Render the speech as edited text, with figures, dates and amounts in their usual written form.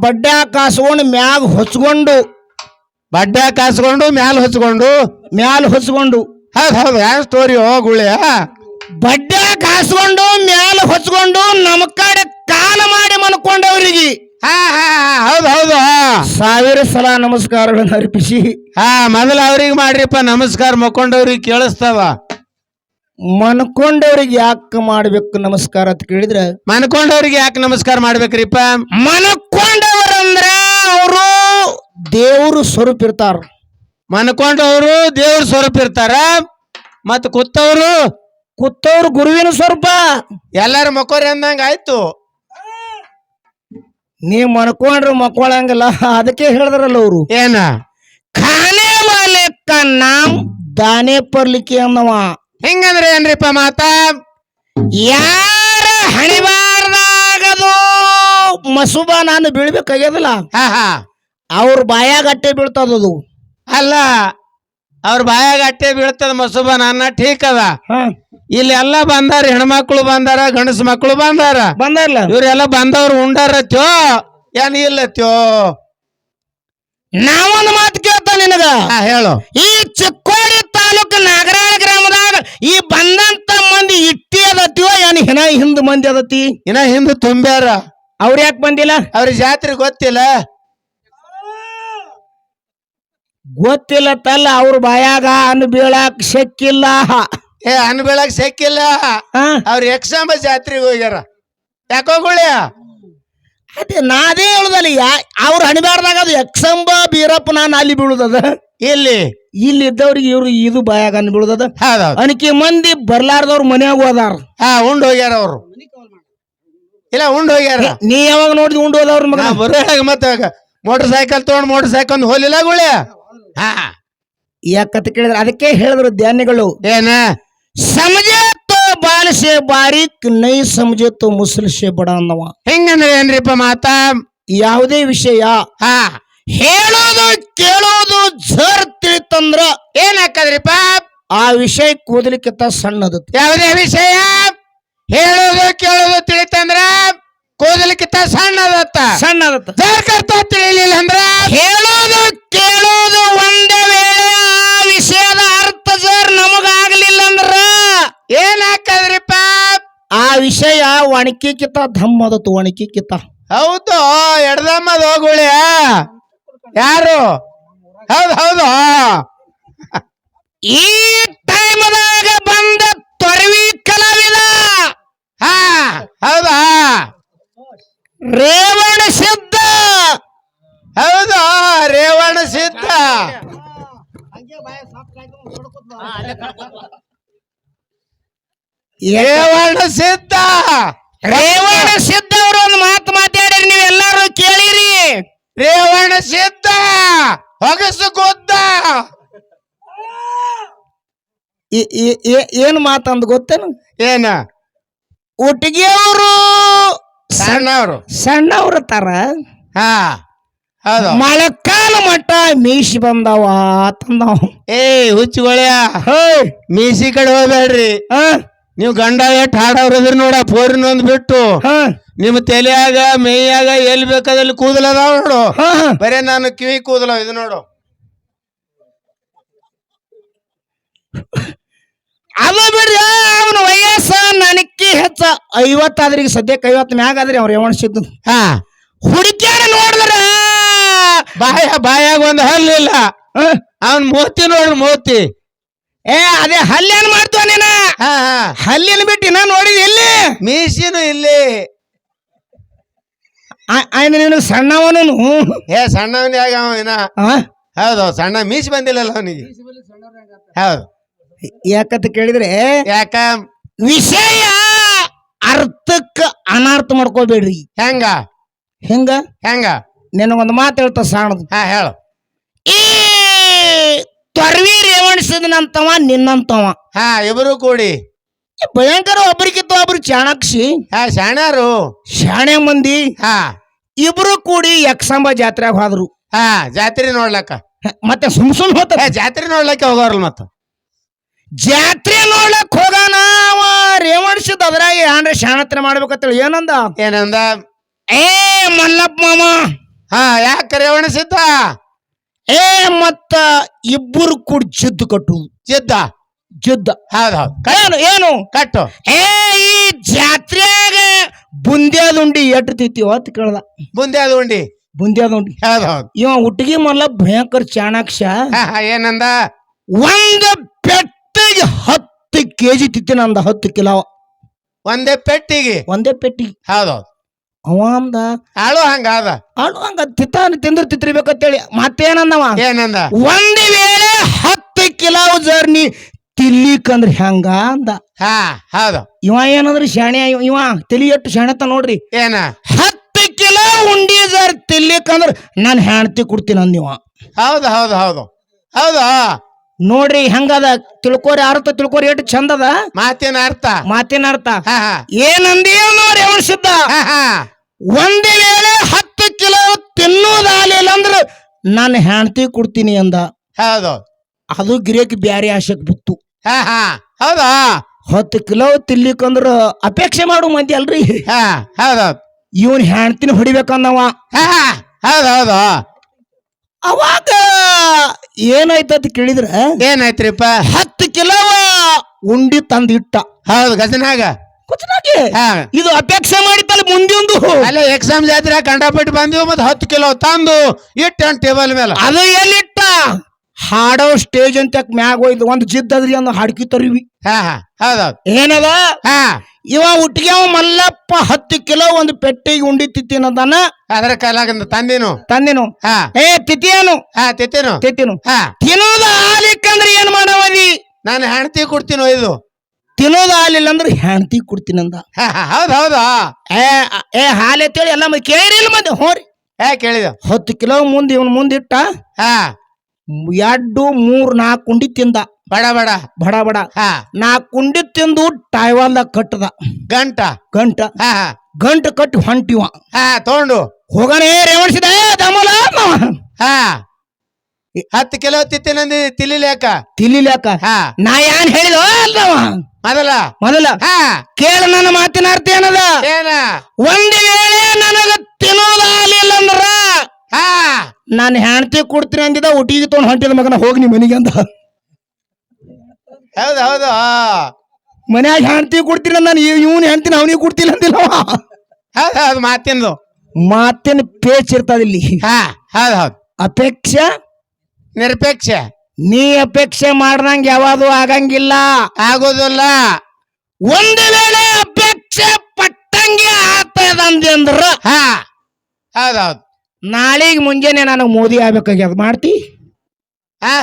ಬಡ್ಡೆ ಕಾಸ್ಕೊಂಡು ಮ್ಯಾಗ ಹೊಚ್ಕೊಂಡು ಬಡ್ಡೆ ಕಾಸ್ಕೊಂಡು ಮ್ಯಾಲ ಹೊಚ್ಕೊಂಡು ಹೌದು ಯಾವ ಸ್ಟೋರಿ ಹೋಗುಳ್ಯ ಬಡ್ಡೆ ಕಾಸ್ಕೊಂಡು ಮ್ಯಾಲ ಹೊಚ್ಕೊಂಡು ನಮ್ಮ ಕಡೆ ಕಾಲ ಮಾಡಿ ಮನ್ಕೊಂಡವ್ರಿಗೆ ಹೌದು 1000 ಸಲ ನಮಸ್ಕಾರಗಳನ್ನು ಅರ್ಪಿಸಿ ಮೊದಲ ಅವ್ರಿಗೆ ಮಾಡ್ರಿಪ್ಪ ನಮಸ್ಕಾರ ಮಕ್ಕೊಂಡವ್ರಿಗೆ ಕೇಳಿಸ್ತಾವ. ಮನ್ಕೊಂಡವ್ರಿಗೆ ಯಾಕೆ ಮಾಡ್ಬೇಕು ನಮಸ್ಕಾರ ಅಂತ ಕೇಳಿದ್ರೆ ಮನ್ಕೊಂಡವ್ರಿಗೆ ಯಾಕೆ ನಮಸ್ಕಾರ ಮಾಡ್ಬೇಕ್ರಿಪ್ಪ? ಮನ್ಕೊಂಡವ್ರಂದ್ರ ಅವರು ದೇವ್ರು ಸ್ವರೂಪ ಇರ್ತಾರ. ಮನ್ಕೊಂಡವ್ರು ದೇವ್ರ ಸ್ವರೂಪ ಇರ್ತಾರ. ಮತ್ ಕೂತವ್ರು ಗುರುವಿನ ಸ್ವರೂಪ. ಎಲ್ಲಾರು ಮಕ್ಕೋರಿ ಅಂದಂಗ ಆಯ್ತು. ನೀವ್ ಮನ್ಕೊಂಡ್ರು ಮಕ್ಕೊಳಂಗಿಲ್ಲ. ಅದಕ್ಕೆ ಹೇಳಿದ್ರಲ್ಲ ಅವರು ಏನ ಖಾನೆ ವಾಲೆ ಕಾ ನಾಮ್ ದಾನೆ ಪರ್ಲಿಕ್ಕೆ ಅನ್ನವ. ಹಿಂಗಂದ್ರೆ ಏನ್ರಿಪ್ಪ ಮಾತ? ಯಾರ ಹಣಿಬಾರ್ದಾಗದು ಮಸುಬ ನಾನು ಬೀಳ್ಬೇಕಾಗ್ಯದಲ್ಲ, ಅವ್ರ ಬಾಯಾಗ ಅಟ್ಟೆ ಬೀಳ್ತದದು. ಅಲ್ಲ, ಅವ್ರ ಬಾಯಾಗ ಅಟ್ಟೆ ಬೀಳ್ತದ ಮಸುಬ ನನ್ನ ಠೀಕ್ ಅದ. ಇಲ್ಲಿ ಎಲ್ಲ ಬಂದಾರ, ಹೆಣ್ಮಕ್ಳು ಬಂದಾರ, ಗಂಡಸ ಮಕ್ಳು ಬಂದಾರಲ್ಲ. ಇವ್ರೆಲ್ಲ ಬಂದವ್ರು ಉಂಡಾರತ್ಯೋ ಏನ್ ಇಲ್ಲತ್ಯೋ? ನಾವೊಂದು ಮಾತು ಕೇಳ್ತ ನಿನಗ ಹೇಳು. ಈ ಚಿಕ್ಕೋಡಿ ತಾಲೂಕು ನಾಗರಾಳ ಗ್ರಾಮದಾಗ ಈ ಬಂದಂತ ಮಂದಿ ಇಟ್ಟಿ ಅದತ್ಯೋ ಏನ್ ಹಿನ ಹಿಂದ್ ಮಂದಿ ಅದತಿ? ಇನ್ನ ಹಿಂದ್ ತುಂಬ್ಯಾರ. ಅವ್ರ ಯಾಕೆ ಬಂದಿಲ್ಲ? ಅವ್ರ ಜಾತ್ರೆ ಗೊತ್ತಿಲ್ಲ ತಲ್ಲ. ಅವ್ರ ಬಾಯಾಗ ಅನ್ನು ಬೀಳಾಕ್ ಶಕ್ಕಿಲ್ಲ. ಅನ್ ಬೀಳಕ್ ಶಕ್ಕಿಲ್ಲ. ಅವ್ರ ಯಕ್ಷಾಂಬ ಜಾತ್ರೆಗೆ ಹೋಗ್ಯಾರ. ಯಾಕೋಗುಳ್ಯ? ಅದೇ ನಾದೇ ಹೇಳುದಲ್ಲ, ಅವ್ರು ಹಣಿಬಾರ್ದಾಗ ಅದು ಯಕ್ಷಂಬ ಬೀರಪ್ಪ ನಾನು ಅಲ್ಲಿ ಬೀಳುದದ. ಇಲ್ಲಿ ಇದ್ದವ್ರಿಗೆ ಇವ್ರು ಇದು ಬಾಯಾಗ ಅನ್ ಬೀಳುದದ. ಅನಿಕೆ ಮಂದಿ ಬರ್ಲಾರ್ದವ್ರ ಮನ್ಯಾಗ ಹೋದಾರ. ಉಂಡ್ ಹೋಗ್ಯಾರ ಅವ್ರು. ಇಲ್ಲ ಉಂಡ್ ಹೋಗ್ಯಾರ. ನೀ ಯಾವಾಗ ನೋಡಿದ್ ಉಂಡ್ ಹೋದವ್ರ ಮಗ? ಬರುವಾಗ ಮತ್ತೆ ಮೋಟರ್ ಸೈಕಲ್ ತಗೊಂಡ್ ಮೋಟರ್ ಸೈಕಲ್ ಹೋಲಿಲ್ಲ ಗುಳ್ಯ. ಯಾಕಂತ ಕೇಳಿದ್ರೆ ಅದಕ್ಕೆ ಹೇಳಿದ್ರು ಧ್ಯಾನಿಗಳು, ಏನ ಸಮಜೆ ತೋ ಬಾಲ್ ಸೆ ಬಾರಿಕ್ ನೈ ಸಮಜೆ ತೋ ಮುಸಲ್ ಸೆ ಬಡ ಅನ್ನವ. ಹೆಂಗಂದ್ರೆ ಏನ್ರಿಪ್ಪ ಮಾತ? ಯಾವುದೇ ವಿಷಯ ಹೇಳೋದು ಕೇಳೋದು ಜರ್ ತಿಳಿತಂದ್ರ ಏನಾಕದ್ರಿಪ್ಪ? ಆ ವಿಷಯ ಕೂದಲಿಕ್ಕಿಂತ ಸಣ್ಣದ. ಯಾವುದೇ ವಿಷಯ ಹೇಳೋದು ಕೇಳೋದು ತಿಳಿತಂದ್ರ ಕೂದಲಿಕ್ಕಿಂತ ಸಣ್ಣದತ್ತ. ಜರ್ಕರ್ತ ತಿಳಿಲಿಲ್ಲ ಅಂದ್ರ ಹೇಳೋದು ಕೇಳೋದು ಒಂದೇ ವೇಳೆ ಆ ವಿಷಯದ ಅರ್ಥ ಜರ್ ನಮಗಾಗ್ಲಿಲ್ಲ ಅಂದ್ರ ಏನಾಕದ್ರಿಪ್ಪ? ಆ ವಿಷಯ ಒಣಕಿಕ್ಕಿತ ಧಮ್ಮದತ್ತು. ಒಣಕಿಕ್ಕಿತ ಹೌದು, ಎಡ್ದಮ್ಮದ ಹೋಗುಳ್ಯ. ಯಾರು? ಹೌದು. ಈ ಟೈಮದಾಗ ಬಂದ ತೊರವಿ ಕಲಾವಿದ ಹೌದಾ? ರೇವಣ ಸಿದ್ಧ. ಹೌದು, ರೇವಣ ಸಿದ್ಧ. ರೇವಣ ಸಿದ್ಧ ಅವರು ಒಂದು ಮಾತು ಮಾತಾಡಿರಿ, ನೀವೆಲ್ಲರೂ ಕೇಳಿರಿ. ರೇವಣ ಸಿದ್ಧ ಹೊಗಸು ಗೊತ್ತ. ಏನ್ ಮಾತಂದ್ ಗೊತ್ತೇನು? ಏನ? ಒಟ್ಟಿಗೆಯವರು ಸಣ್ಣವ್ರ ತರ ಮಳೆಕಾಲ ಮಟ್ಟ ಮೀಸಿ ಬಂದವ ತಂದವ. ಹುಚ್ಚುಗೊಳ್ಯ, ಮೀಸಿ ಕಡೆ ಹೋಗ್ಬೇಡ್ರಿ. ನೀವು ಗಂಡ ಎಟ್ ಹಾಡವ್ರದ್ರಿ ನೋಡ, ಫೋರಿನೊಂದ್ ಬಿಟ್ಟು ನಿಮ್ ತಲೆಯಾಗ ಮೇಯಾಗ ಎಲ್ಲಿ ಬೇಕಾದಲ್ಲಿ ಕೂದಲದಾವ ನೋಡು. ಬರೇ ನಾನು ಕಿವಿ ಕೂದಲ ಇದು ನೋಡು. ಅದು ಬಿಡ್ರಿ, ಅವನ ವಯಸ್ಸ ನನಕ್ಕಿ ಹೆಚ್ಚ 50 ಆದ್ರಿಗೆ ಸದ್ಯಕ್ಕೆ 50 ಮ್ಯಾಗ ಆದ್ರಿ ಅವ್ರು ಯವಣಿಸಿದ್ದು. ಹುಡುಕಿಯಾರ ನೋಡಿದ್ರ ಬಾಯಾಗ ಒಂದು ಹಲ್ಲಿಲ್ಲ. ಅವನ್ ಮೋತಿ ನೋಡ್ರಿ, ಮೋತಿ. ಅದೇ ಹಲ್ಲೇನ್ ಮಾಡ್ತೀವ ನೀನ? ಹಲ್ಲಿನ ಬಿಟ್ಟು ನಾ ನೋಡಿದ ಎಲ್ಲಿ? ಮೀಸಿನು ಇಲ್ಲಿ. ನಿನಗೆ ಸಣ್ಣವನು? ಸಣ್ಣವನ್ ಯಾಗ ಅವನ? ಹೌದು, ಸಣ್ಣ ಮೀಸಿ ಬಂದಿಲ್ಲಲ್ಲ ಅವನಿಗೆ. ಹೌದು. ಯಾಕಂತ ಕೇಳಿದ್ರೆ ವಿಷಯ ಅರ್ಥಕ್ಕ ಅನರ್ಥ ಮಾಡ್ಕೋಬೇಡ್ರಿ. ಹೆಂಗ ನಿನಗೊಂದು ಮಾತು ಹೇಳ್ತ ಸಾಣದು. ಹೇಳು. ಈ ತೊರವಿ ರೇವಣಿಸಿದನಂತವ ನಿನ್ನಂತವ ಇಬ್ರು ಕೂಡಿ ಭಯಂಕರ ಒಬ್ಬರಿಗಿಂತ ಒಬ್ರು ಚಾಣಾಕ್ಷಿ ಶಾಣೆ ಮಂದಿ ಇಬ್ರು ಕೂಡಿ ಯಕ್ಷಾಂಬ ಜಾತ್ರೆಗೆ ಹೋದ್ರು. ಜಾತ್ರೆ ನೋಡ್ಲಕ್ಕ. ಮತ್ತೆ ಸುಮ್ ಹೋಗ್ತಾರೆ ಜಾತ್ರೆ ನೋಡ್ಲಕ್ಕೆ ಹೋಗೋರಲ್ಲ. ಮತ್ತ ಜಾತ್ರೆ ನೋಡ್ಲಕ್ ಹೋಗಾನ ರೇವಣಿಸಿದ ಅದ್ರಾಗ ಏನ್ರ ಶಾಣತ್ರ ಮಾಡ್ಬೇಕಂತೇಳಿ ಏನಂದ ಮಲ್ಲಪ್ಪ ಮಾಮ ಹಾ ಯಾಕೆ ರೇವಣ ಸಿದ್ಧ ಏ ಮತ್ತ ಇಬ್ಬರು ಕೂಡ ಜಿದ್ದು ಕಟ್ಟುದು. ಜಿದ್ದ ಜಿದ್ದ ಹೌದೌದು ಏನು ಏನು ಕಟ್ಟು ಏ ಈ ಜಾತ್ರೆಯಾಗ ಬುಂದ್ಯಾದುಂಡಿ ಎಟ್ಟು ತಿಂತೀವ ಅಂತ ಕೇಳ್ದ. ಮುಂದೆ ಅದು ಉಂಡಿ ಬುಂದ್ಯಾದುಂಡಿ ಹೌದೌದು ಇವ ಹುಟ್ಟಿಗೆ ಮಲ್ಲ ಭಯಂಕರ ಚಾಣಾಕ್ಷ. ಏನಂದ ಒಂದು ಪೆಟ್ಟಿಗೆ 10 kg ತಿತ್ತಿನಂದ. 10 ಕಿಲೋ ಒಂದೇ ಪೆಟ್ಟಿಗೆ ಒಂದೇ ಪೆಟ್ಟಿಗೆ. ಹೌದೌದು ಅವ ಅಂದ ಆಳು ಹಂಗ ಅದ ಅಳು ಹಂಗ ತಿಂದ್ರ ತಿತ್ತಿರ್ಬೇಕಂತೇಳಿ ಮತ್ತೇನಂದವ ಏನಂದ ಒಂದು ವೇಳೆ 10 ಕಿಲೋ ಜರ್ನಿ ತಿಲ್ಲಿಕಂದ್ರ ಹೆಂಗ ಅಂದ. ಹಾ ಹೌದು ಇವ ಏನಂದ್ರಿ ಶಾಣೆ ಇವ ತಲಿ ಎಟ್ಟು ಶಾಣೆತ ನೋಡ್ರಿ. ಏನ 10 ಕಿಲೋ ಉಂಡಿ ಜರ್ ತಿಲ್ಲಿಕಂದ್ರ ನಾನು ಹೆಣ್ತಿ ಕೊಡ್ತೀನಿ ಅಂದಿವ. ಹೌದು ಹೌದು ಹೌದು ಹೌದು ನೋಡ್ರಿ ಹೆಂಗದ ತಿಳ್ಕೋರಿ ಅರ್ಥ ತಿಳ್ಕೋರಿ ಎಷ್ಟು ಚಂದದ ಮಾತಿನ ಅರ್ಥ ಮಾತಿನ ಅರ್ಥ. ಹಾ ಹಾ ಏನಂದಿ ನೋಡಿ ಅವನ್ ಸಿದ್ಧ. ಹಾ ಹಾ ಒಂದು ವೇಳೆ 10 ಕಿಲೋ ತಿನ್ನೋದಾಗಲಿಲ್ಲ ಅಂದ್ರ ನಾನು ಹೆಣ್ತಿ ಕೊಡ್ತೀನಿ ಅಂದ. ಹೌದು ಅದು ಗಿರೇಕಿ ಬ್ಯಾರೆ ಆಶಕ್ ಬಿತ್ತು. ಹಾ ಹಾ ಹೌದಾ 10 ಕಿಲೋ ತಿನ್ಲಿಕ್ಕಂದ್ರ ಅಪೇಕ್ಷೆ ಮಾಡು ಮಂದಿ ಅಲ್ರಿ. ಹಾ ಹೌದೌದು ಇವನ್ ಹೆಣ್ತಿನ ಹೊಡಿಬೇಕಂದವ. ಹಾ ಹೌದು ಹೌದು ಅವಾಗ ಏನಾಯ್ತಂತ ಕೇಳಿದ್ರ ಏನಾಯ್ತ್ರಿಪ್ಪ 10 ಕಿಲೋ ಉಂಡಿ ತಂದಿಟ್ಟ ಹೌದು ಗಜನಾಗ ಕುಚನಾಗಿ. ಹಾ ಇದು ಅಪೇಕ್ಷೆ ಮಾಡಿತ್ತಲ್ಲ ಮುಂದೊಂದು ಅಲ್ಲ ಎಕ್ಸಾಮ್ ಜಾತ್ರೆ ಕಂಡಪಟ್ಟು ಬಂದಿವು ಮತ್ತೆ 10 ಕಿಲೋ ತಂದು ಇಟ್ಟು ಟೇಬಲ್ ಮೇಲೆ ಅದು ಎಲ್ಲಿಟ್ಟ ಹಾಡೋ ಸ್ಟೇಜ್ ಅಂತ ಮ್ಯಾಗ ಹೋಯ್ದು ಒಂದು ಜಿದ್ದದ್ರಿ ಅಂದ್ ಹಾಡ್ಕಿ ತರಿವಿ. ಹಾ ಹಾ ಹೌದೌದು ಏನದ ಹಾ ಇವ ಹುಟ್ಟಿಗೆ ಅವ ಮಲ್ಲಪ್ಪ 10 ಕಿಲೋ ಒಂದು ಪೆಟ್ಟಿಗೆ ಉಂಡಿ ತಿತ್ತಿನದಾನ. ಅದ್ರ ಕಾಲಾಗಂದ ತಂದಿನು ತಂದಿನು ಹಾ ಏ ತಿತ್ತಿಯೇನು ಹಾ ತಿತ್ತೇನು ತಿತ್ತಿನು ಹಾ ತಿನ್ನೋದು ಆಲಿಕ್ಕಂದ್ರ ಏನ್ ಮಾಡವದಿ. ನಾನು ಹೆಣ್ತಿ ಕೊಡ್ತೀನೋ ಇದು ತಿನ್ನೋದು ಆಲಿಲ್ಲ ಅಂದ್ರೆ ಹೆಣ್ತಿ ಕೊಡ್ತೀನಂದ. ಹಾ ಹೌದು ಹೌದು ಏ ಹಾಲೆತ್ತೇಳಿ ಎಲ್ಲ ಮಂದಿ ಕೇಳಿಲ್ಲ ಮಂದಿ ಹೋರಿ. ಕೇಳಿದ 10 ಕಿಲೋ ಮುಂದೆ ಇವನ್ ಮುಂದಿಟ್ಟ ಹಾ 2 3 4 ಕುಂಡಿ ತಿಂದ. ಬಡ ಬಡ ಬಡ ಬಡ ಹಾ 4 ಕುಂಡಿ ತಿಂದು ಟೈವಾಲ್ದಾಗ ಕಟ್ಟದ. ಗಂಟ ಗಂಟ ಹಾ ಹಾ ಗಂಟ ಕಟ್ಟಿ ಹೊಂಟಿವ. ಹಾ ತಗೊಂಡು ಹೋಗಣೆ ರೇವಣಿಸಿದ ದಮಲ ಹಾ 10 ಕಿಲೋ ತಿತ್ತೇನಂದಿ ತಿಳಿಲೇಕ ತಿಳಿಲ್ಯಾಕ ಹಾ ನಾ ಏನ್ ಹೇಳಿದ ಅಲ್ದವ ಮೊದಲ ಮೊದಲ ಹಾ ಕೇಳ ನನ್ನ ಮಾತಿನ ಅರ್ಥ ಏನದ. ಏನ ಒಂದು ವೇಳೆ ನನಗ ತಿನ್ನೋದಾಗಲಿಲ್ಲ ಅಂದ್ರ ಹಾ ನಾನು ಹೆಣ್ತಿ ಕೊಡ್ತೀನಿ ಅಂದಿದ. ಒಟ್ಟಿಗೆ ತೊಗೊಂಡು ಹೊಂಟಿದ ಮಗನ ಹೋಗಿ ನೀ ಮನೆಗೆ ಅಂದ. ಹೌದು ಹೌದು ಮನ್ಯಾಗ ಹೆಣ್ತಿ ಕೊಡ್ತೀನಿ ನಾನು ಇವನ್ ಹೆಣ್ತೀನಿ ಅವನಿಗೆ ಕೊಡ್ತಿಲ್ಲ ಅಂದಿಲ್ಲವ. ಹೌದು ಹೌದು ಮಾತಿಂದು ಮಾತಿನ ಪೇಚ್ ಇರ್ತದ ಇಲ್ಲಿ. ಹಾ ಹೌದು ಹೌದು ಅಪೇಕ್ಷೆ ನಿರಪೇಕ್ಷ ನೀ ಅಪೇಕ್ಷೆ ಮಾಡ್ದಂಗ ಯಾವುದು ಆಗಂಗಿಲ್ಲ. ಆಗೋದಿಲ್ಲ ಒಂದು ವೇಳೆ ಅಪೇಕ್ಷೆ ಪಟ್ಟಂಗೆ ಆತದಂದಿ ಅಂದ್ರ ಹಾ ಹೌದು ಹೌದು ನಾಳೆಗೆ ಮುಂಜಾನೆ ನನಗೆ ಮೋದಿ ಆಗ್ಬೇಕಾಗ್ಯದ ಮಾಡ್ತಿ. ಹಾ